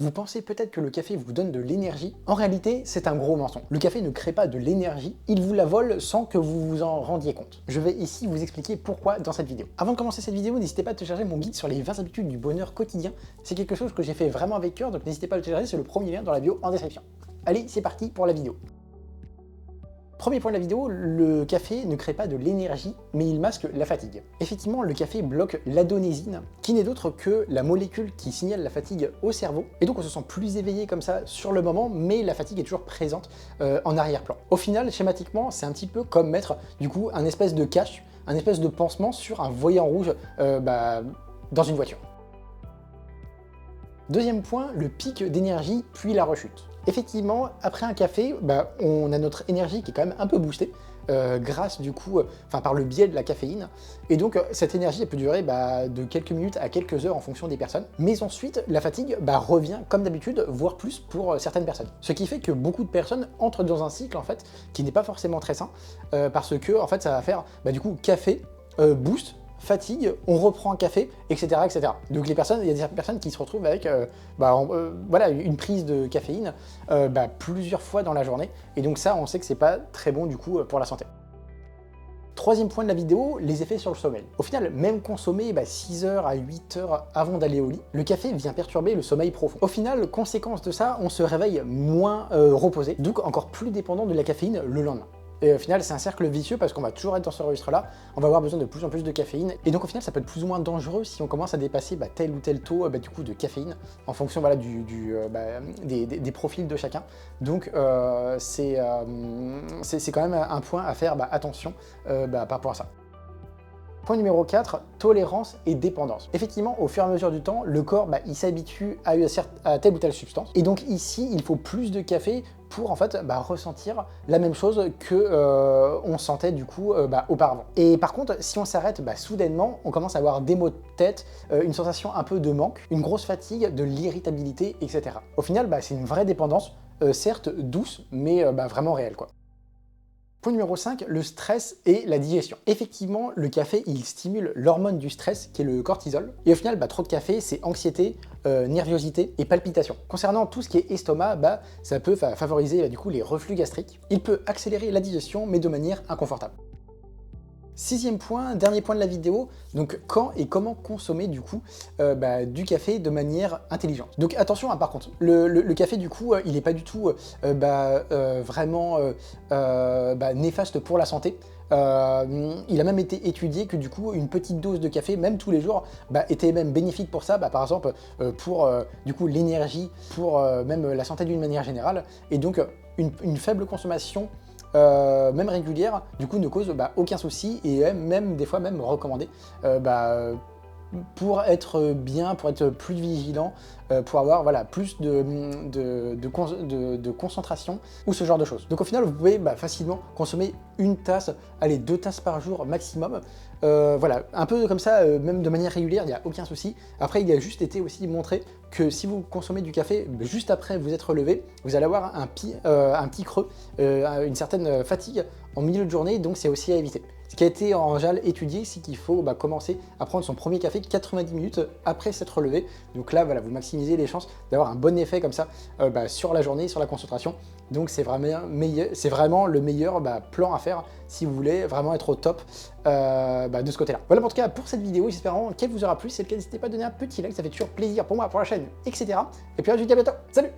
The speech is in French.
Vous pensez peut-être que le café vous donne de l'énergie. En réalité, c'est un gros mensonge. Le café ne crée pas de l'énergie, il vous la vole sans que vous vous en rendiez compte. Je vais ici vous expliquer pourquoi dans cette vidéo. Avant de commencer cette vidéo, n'hésitez pas à télécharger mon guide sur les 20 habitudes du bonheur quotidien. C'est quelque chose que j'ai fait vraiment avec cœur, donc n'hésitez pas à le télécharger, c'est le premier lien dans la bio en description. Allez, c'est parti pour la vidéo. Premier point de la vidéo, le café ne crée pas de l'énergie, mais il masque la fatigue. Effectivement, le café bloque l'adonésine, qui n'est d'autre que la molécule qui signale la fatigue au cerveau, et donc on se sent plus éveillé comme ça sur le moment, mais la fatigue est toujours présente en arrière-plan. Au final, schématiquement, c'est un petit peu comme mettre du coup un espèce de cache, un espèce de pansement sur un voyant rouge dans une voiture. Deuxième point, le pic d'énergie puis la rechute. Effectivement, après un café, on a notre énergie qui est quand même un peu boostée, grâce du coup, par le biais de la caféine. Et donc cette énergie elle peut durer de quelques minutes à quelques heures en fonction des personnes. Mais ensuite, la fatigue revient comme d'habitude, voire plus pour certaines personnes. Ce qui fait que beaucoup de personnes entrent dans un cycle en fait qui n'est pas forcément très sain, parce que en fait ça va faire du coup café, boost, fatigue, on reprend un café, etc., etc. Donc il y a des personnes qui se retrouvent avec une prise de caféine plusieurs fois dans la journée, et donc ça, on sait que c'est pas très bon du coup pour la santé. Troisième point de la vidéo, les effets sur le sommeil. Au final, même consommer 6 heures à 8 heures avant d'aller au lit, le café vient perturber le sommeil profond. Au final, conséquence de ça, on se réveille moins reposé, donc encore plus dépendant de la caféine le lendemain. Et au final, c'est un cercle vicieux parce qu'on va toujours être dans ce registre-là, on va avoir besoin de plus en plus de caféine, et donc au final, ça peut être plus ou moins dangereux si on commence à dépasser tel ou tel taux du coup de caféine, en fonction des profils de chacun. Donc c'est quand même un point à faire attention par rapport à ça. Point numéro 4, tolérance et dépendance. Effectivement, au fur et à mesure du temps, le corps il s'habitue à telle ou telle substance. Et donc ici, il faut plus de café pour en fait ressentir la même chose que on sentait du coup auparavant. Et par contre, si on s'arrête soudainement, on commence à avoir des maux de tête, une sensation un peu de manque, une grosse fatigue, de l'irritabilité, etc. Au final, c'est une vraie dépendance, certes douce, mais vraiment réelle quoi. Point numéro 5, le stress et la digestion. Effectivement, le café, il stimule l'hormone du stress, qui est le cortisol. Et au final, trop de café, c'est anxiété, nervosité et palpitation. Concernant tout ce qui est estomac, ça peut favoriser du coup les reflux gastriques. Il peut accélérer la digestion, mais de manière inconfortable. Sixième point, dernier point de la vidéo, donc quand et comment consommer du coup du café de manière intelligente. Donc attention, par contre, le café du coup, il n'est pas du tout vraiment néfaste pour la santé. Il a même été étudié que du coup une petite dose de café, même tous les jours, était même bénéfique pour ça, par exemple pour du coup l'énergie, pour même la santé d'une manière générale, et donc une faible consommation même régulière, du coup ne cause aucun souci, et même des fois même recommandé pour être bien, pour être plus vigilant, pour avoir plus de concentration ou ce genre de choses. Donc au final, vous pouvez facilement consommer une tasse, allez 2 tasses par jour maximum. Un peu comme ça, même de manière régulière, il n'y a aucun souci. Après, il a juste été aussi montré que si vous consommez du café, juste après vous être levé, vous allez avoir un petit creux, une certaine fatigue en milieu de journée, donc c'est aussi à éviter. Ce qui a été en général étudié, c'est qu'il faut commencer à prendre son premier café 90 minutes après s'être levé. Donc là, vous maximisez les chances d'avoir un bon effet comme ça sur la journée, sur la concentration. Donc c'est vraiment le meilleur plan à faire si vous voulez vraiment être au top de ce côté-là. Voilà en tout cas pour cette vidéo, j'espère vraiment qu'elle vous aura plu. Si c'est le cas, n'hésitez pas à donner un petit like, ça fait toujours plaisir pour moi, pour la chaîne, etc. Et puis je vous dis à bientôt, salut!